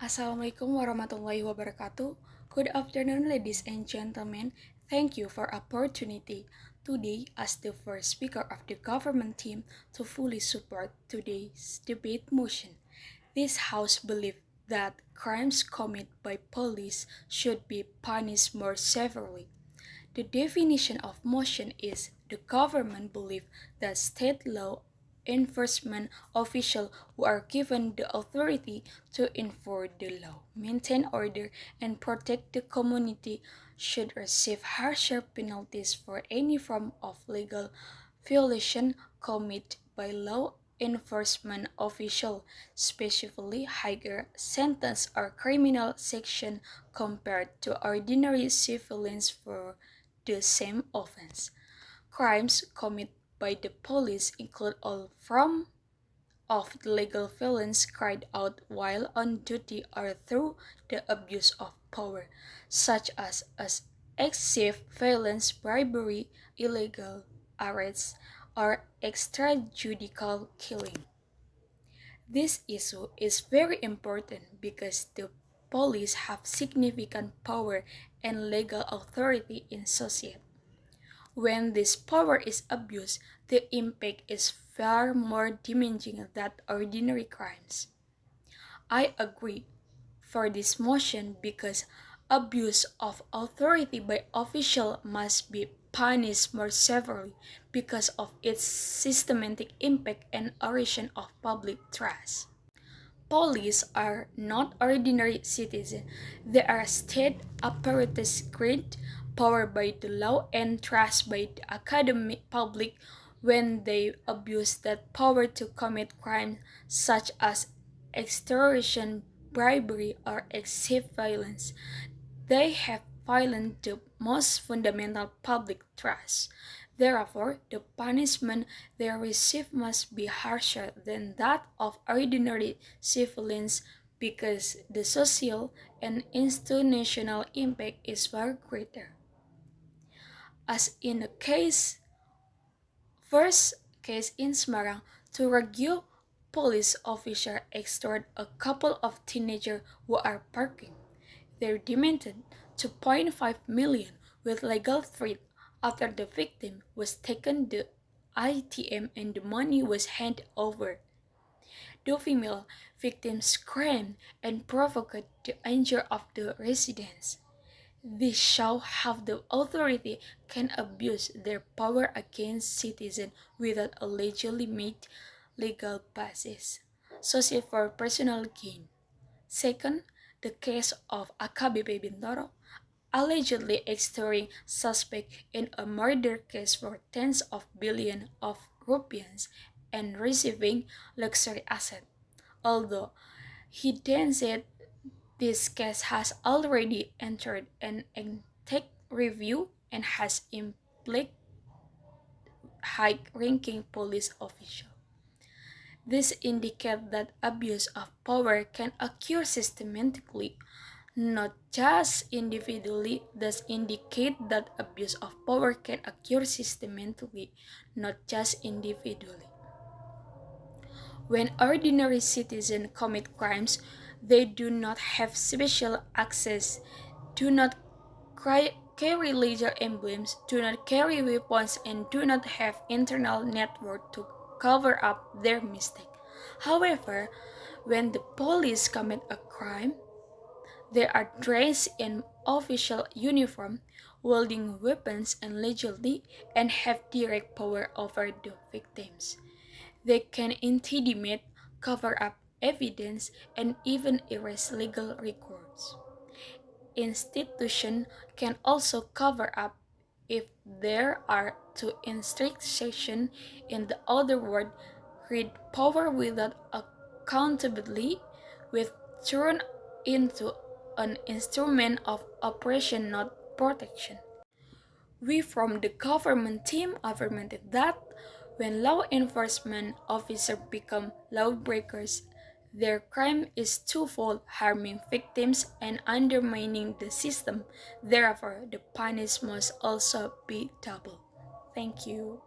Assalamualaikum warahmatullahi wabarakatuh. Good afternoon, ladies and gentlemen. Thank you for opportunity today as the first speaker of the government team to fully support today's debate motion. This House believes that crimes committed by police should be punished more severely. The definition of motion is the government believes that state law enforcement officials who are given the authority to enforce the law, maintain order, and protect the community should receive harsher penalties for any form of legal violation committed by law enforcement official, specifically higher sentence or criminal section compared to ordinary civilians for the same offense. Crimes committed by the police include all forms of legal violence carried out while on duty or through the abuse of power, such as excessive violence, bribery, illegal arrests, or extrajudicial killing. This issue is very important because the police have significant power and legal authority in society. When this power is abused, the impact is far more damaging than ordinary crimes. I agree for this motion because abuse of authority by official must be punished more severely because of its systematic impact and erosion of public trust. Police are not ordinary citizens. They are state apparatus granted power by the law and trust by the academic public when they abuse that power to commit crimes such as extortion, bribery, or excessive violence. They have violated the most fundamental public trust. Therefore, the punishment they receive must be harsher than that of ordinary civilians because the social and institutional impact is far greater. As in the first case in Semarang, to Regio, police officer extorted a couple of teenagers who are parking. They demanded 2.5 million with legal threat after the victim was taken the ATM and the money was handed over. The female victim screamed and provoked the anger of the residents. This shows how the authority can abuse their power against citizens without a legitimate legal basis, social for personal gain. Second, the case of AKBP Bintoro, allegedly extorting suspect in a murder case for tens of billions of rupees and receiving luxury asset. Although he then said this case has already entered an intake review and has implicated high-ranking police officials. This indicates that abuse of power can occur systematically, not just individually. Thus indicate that abuse of power can occur systematically, not just individually. When ordinary citizens commit crimes, they do not have special access, do not carry legal emblems, do not carry weapons, and do not have internal network to cover up their mistake. However, when the police commit a crime, they are dressed in official uniform, wielding weapons and legally, and have direct power over the victims. They can intimidate, cover up evidence, and even erase legal records. Institutions can also cover up if there are two instructions. In the other word, read power without accountability with turned into an instrument of oppression, not protection. We from the government team affirmed that when law enforcement officers become lawbreakers, their crime is twofold, harming victims and undermining the system. Therefore, the punishment must also be double. Thank you.